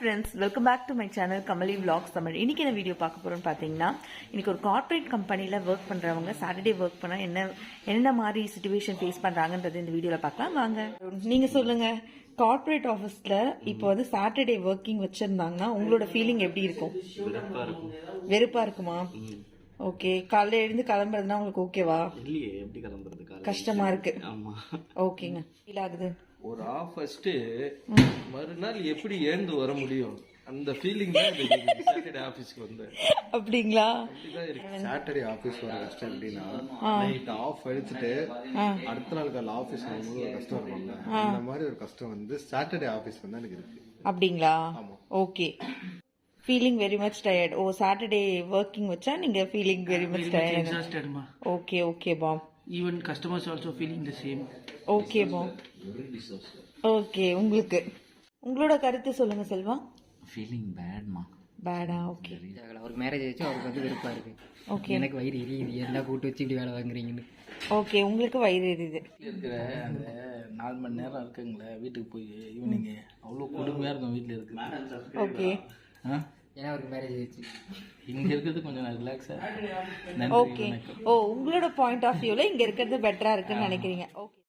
Friends, welcome back to my channel Kamali vlogs Tamil. இன்னைக்கு என்ன video பார்க்க போறோம்னு பார்த்தீங்கன்னா, இன்னைக்கு ஒரு கார்ப்பரேட் கம்பெனியில் ஒர்க் பண்ணுறவங்க சாட்டர்டே ஒர்க் பண்ணால் என்ன மாதிரி சுச்சுவேஷன் ஃபேஸ் பண்ணுறாங்கன்றது இந்த வீடியோவில் பார்க்கலாம் வாங்க. நீங்கள் சொல்லுங்கள், கார்ப்பரேட் ஆஃபீஸில் இப்போ வந்து சாட்டர்டே ஒர்க்கிங் வச்சுருந்தாங்கன்னா உங்களோட ஃபீலிங் எப்படி இருக்கும்? வெறுப்பாக இருக்குமா? ஓகே. காலையில் எழுந்து கிளம்புறதுனா உங்களுக்கு ஓகேவா? இல்லையே, எப்படி கிளம்புறது? கஷ்டமா இருக்கு. ஓகேங்க. ஃபீல் ஆகுது. ஒரு ஃபர்ஸ்ட் மறுநாள் எப்படி ஏந்து வர முடியும் அந்த ஃபீலிங் தான் சாட்டர்டே ஆபீஸ்க்கு வந்தேன். அப்படிங்களா? சாட்டர்டே ஆபீஸ் வர கஷ்டம் எப்படின்னா, நைட் ஆஃப் எடுத்துட்டு அடுத்த நாள் காலையில் ஆபீஸ் வரும்போது ஒரு கஷ்டம் வருவாங்க. அந்த மாதிரி ஒரு கஷ்டம் வந்து சாட்டர்டே ஆபீஸ் வந்து எனக்கு இருக்கு. அப்படிங்களா? Okay. Feeling very much tired. Oh, Saturday working வச்சா நீங்க feeling very much tired. Okay okay பாம். Even customers also feeling the same. Okay பாம். ஓகே. உங்களோட கருத்து சொல்லுங்க செல்வா. ஃபீலிங் பேட்மா. பேடா? ஓகே. அவருக்கு மேரேஜ் ஆயிடுச்சு, அவருக்கு வந்து வெறுப்பா இருக்கு. ஓகே. எனக்கு வயிறு எரியுது, என்ன கூட்டு வச்சு இப்படி வேலை வாங்குறீங்கன்னு. ஓகே. உங்களுக்கு வயிறு எரியுது. இருக்கிற அந்த 4 மணி நேரம் இருக்குங்களே வீட்டுக்கு போய் ஈவினிங் அவ்வளோ கொடுமையா இருக்கும் வீட்டில் இருக்கு. ஓகே. ஏன்னா அவருக்கு மேரேஜ் ஆயிடுச்சு. இங்க இருக்கிறது கொஞ்சம் ரிலாக்ஸா. ஓகே. ஓ, உங்களோட பாயிண்ட் ஆஃப் வியூல இங்க இருக்கிறது பெட்டரா இருக்குன்னு நினைக்கிறீங்க. ஓகே.